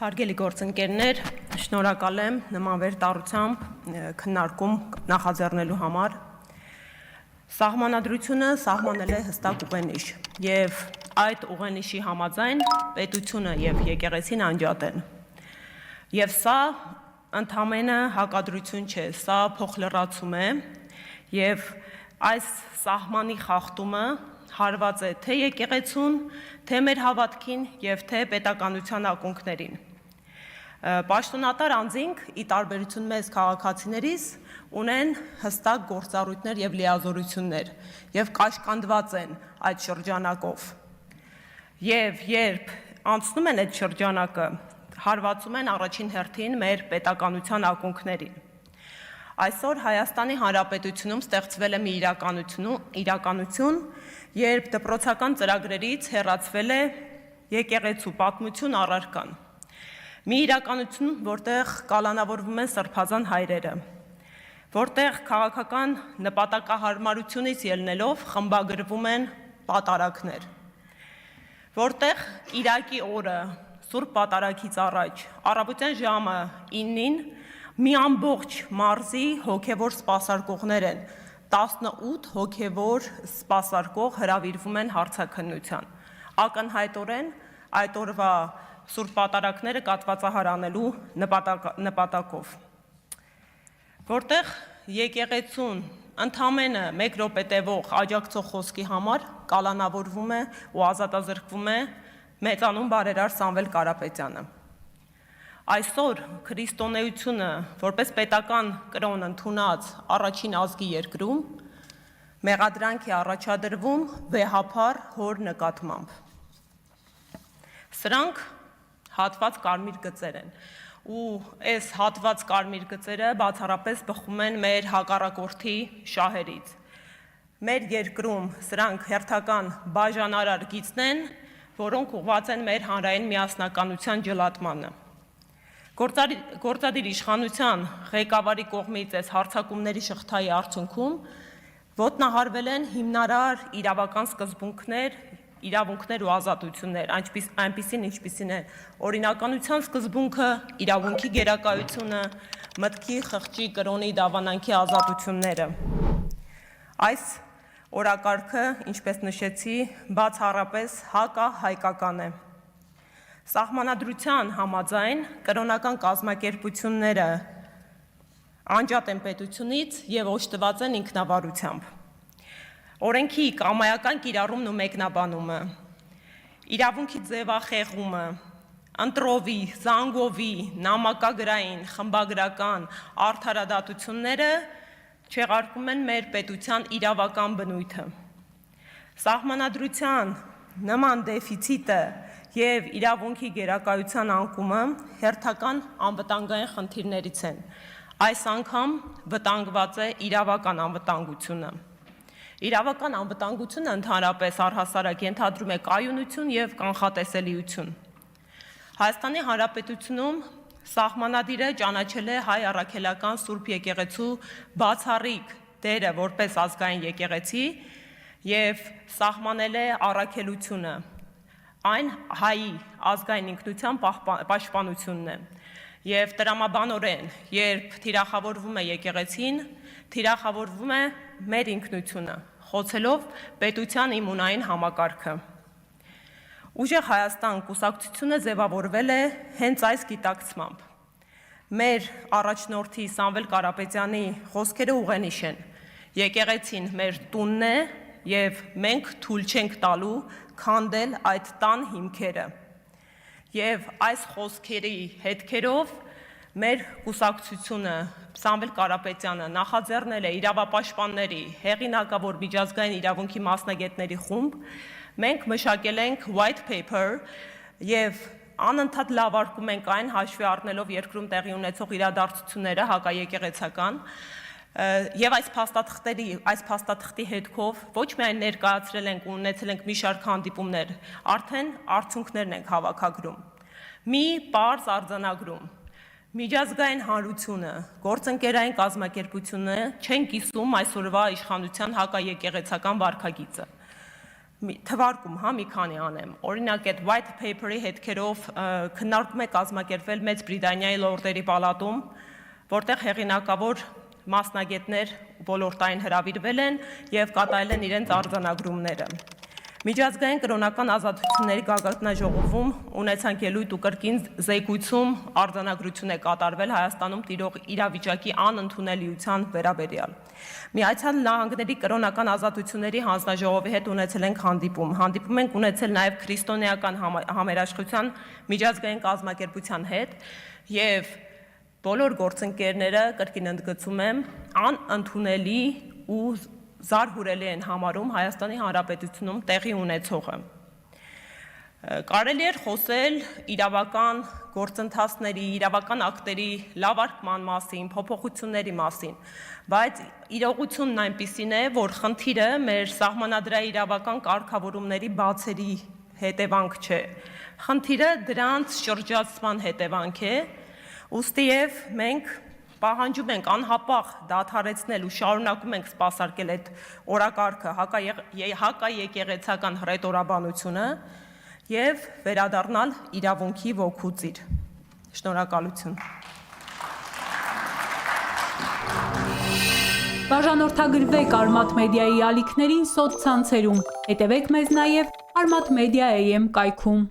Հարգելի գործընկերներ, շնորհակալ եմ նման վերտառությամբ քննարկում նախաձեռնելու համար։ Սահմանադրությունը սահմանել է հստակ ուղենիշ եւ այդ ուղենիշի համաձայն պետությունը եւ եկեղեցին անջատ են։ Եվ սա ընդամենը հակադրություն չէ, սա փոխլրացում է եւ այս սահմանի խախտումը հարված է թե եկեղեցուն, թե մեր հավատքին եւ թե պետականության ակունքներին։ Պաշտոնատար անձինք, ի տարբերություն մեզ քաղաքացիներից, ունեն հստակ գործառույթներ եւ լիազորություններ եւ կաշկանդված են այդ շրջանակով։ Եվ երբ անցնում են այդ շրջանակը, հարվածում են առաջին հերթին մեր պետականության ակունքներին։ Այսօր Հայաստանի Հանրապետությունում ստեղծվել է մի իրականություն, երբ դպրոցական ծրագրերից հեռացվել է եկեղեցու պատմություն առարկան։ Մի իրականություն, որտեղ կալանավորվում են սրբազան հայրերը, որտեղ քաղաքական նպատակահարմարությունից ելնելով խմբագրվում են պատարագներ, որտեղ Կիրակի օրը Սուրբ Պատարագից առաջ առավոտյան ժամը 9-ին մի ամբողջ մարզի հոգևոր սպասարկողներ են, 18 հոգևոր սպասարկող հրավիրվում են հարցաքննության, ակնհայտորեն այդ օրվա Սուրբ Պատարագները կատվածահար անելու նպատակով, որտեղ եկեղեցուն ընդամենը 1 րոպե տևող աջակցող խոսքի համար կալանավորվում է ու ազատազրկվում է մեծանուն բարերար Սամվել Կարապետյանը։ Այսօր քրիստոնեությունը որպես պետական կրոն ընդունած առաջին ազգի երկրում մեղադրանք է առաջադրվում վեհափառ հոր նկատմամբ։ Սրանք հատված կարմիր գծեր են ու այս հատված կարմիր գծերը բացառապես բխում են մեր հակառակորդի շահերից։ Մեր երկրում սրանք հերթական բաժանարար գիծն են, որոնք ուղղված են մեր հանրային միասնականության ջլատմանը։ Գործադիր իշխանության ղեկավարի կողմից այս հարձակումների շղթայի արդյունքում ոտնահարվել են հիմնարար իրավական սկզբունքներ, իրավունքներ ու ազատություններ, այնպիսին ինչպիսին է օրինականության սկզբունքը, իրավունքի գերակայությունը, մտքի, խղճի, կրոնի, դավանանքի ազատությունները։ Այս օրակարգը, ինչպես նշեցի, բացառապես հակահայկական է։ Սահմանադրության համաձայն կրոնական կազմակերպությունները անջատ են պետությունից եւ օժտված են ինքնավարությամբ։ Օրենքի կամայական կիրառումն ու մեկնաբանումը, իրավունքի ձևախեղումը, ընտրովի, զանգովի, նամակագրային, խմբագրական արդարադատությունները չեղարկում են մեր պետության իրավական բնույթը։ Սահմանադրության նման դեֆիցիտը եւ իրավունքի գերակայության անկումը հերթական անվտանգային խնդիրներից են։ Այս անգամ վտանգված է իրավական անվտանգությունը։ Իրավական անվտանգությունը ընդհանրապես առհասարակ ենթադրում է կայունություն եւ կանխատեսելիություն։ Հայաստանի Հանրապետությունում սահմանադիրը ճանաչել է հայ առաքելական Սուրբ Եկեղեցու բացառիկ դերը որպես ազգային եկեղեցի եւ սահմանել է առաքելությունը, այն հայի ազգային ինքնության պաշտպանությունն է եւ տրամաբանորեն, երբ թիրախավորվում է եկեղեցին, թիրախավորվում է մեր ինքնությունը, խոցելով պետության իմունային համակարգը։ Ուժեղ Հայաստան կուսակցությունը ձևավորվել է հենց այս գիտակցմամբ։ Մեր առաջնորդի Սամվել Կարապետյանի խոսքերը ուղենիշ են. եկեղեցին մեր տունն է եւ մենք թույլ չենք տալու քանդել այդ տան հիմքերը։ Եվ այս խոսքերի հետքերով մեր կուսակցությունը Սամվել Կարապետյանը նախաձեռնել է իրավապաշտպանների հեղինակավոր միջազգային իրավունքի մասնագետների խումբ, մենք մշակել ենք white paper եւ անընդհատ լավարկում ենք այն հաշվի առնելով երկրում տեղի ունեցող իրադարձությունները հակաեկեղեցական եւ այս փաստաթղթի հետքով ոչ միայն ներկայացրել ենք ու ունեցել ենք մի շարք հանդիպումներ, արդեն արդյունքներն ենք հավաքագրում։ Մի պարզ արձանագրում. միջազգային հանրությունը, գործընկերային կազմակերպությունը չեն կիսում այսօրվա իշխանության հակաեկեղեցական վարքագիծը։ թվարկում, մի քանի անեմ։ Օրինակ այդ white paper-ի հետքերով քննարկում է կազմակերպվել Մեծ Բրիտանիայի լորդերի պալատում, որտեղ հեղինակավոր մասնագետներ ոլորտային հրավիրվել են եւ կատարել են իրենց արձանագրումները։ Միջազգային կրոնական ազատությունների գագաթնաժողովում ունեցանք ելույթ ու կրկին զեկույցում արձանագրություն է կատարվել Հայաստանում տիրող իրավիճակի անընդունելիության վերաբերյալ։ Միացյալ Նահանգների կրոնական ազատությունների հանձնաժողովի հետ ունեցել ենք հանդիպում։ Հանդիպում ենք ունեցել նաև քրիստոնեական համերաշխության միջազգային կազմակերպության հետ եւ բոլոր գործընկերները կրկին ընդգծում եմ անընդունելի ու զարհուրելի են համարում Հայաստանի Հանրապետությունում տեղի ունեցողը։ Կարելի էր խոսել իրավական գործընթացների, իրավական ակտերի լավարկման մասին, փոփոխությունների մասին, բայց իրողությունն այնպիսին է, որ խնդիրը մեր սահմանադրային իրավական կարգավորումների բացերի հետևանք չէ։ Խնդիրը դրանց շրջացման հետևանք է, ուստի եւ մենք պահանջում ենք անհապաղ դադարեցնել ու շարունակում ենք սպասարկել այդ օրակարգը հակաեկեղեցական հռետորաբանությունը եւ վերադառնալ իրավունքի ոգու ծիր։ Շնորհակալություն։ Բաժանորդագրվեք Արմաթ մեդիայի ալիքներին սոցցանցերում, հետևեք մեզ նաև Armat Media AM կայքում։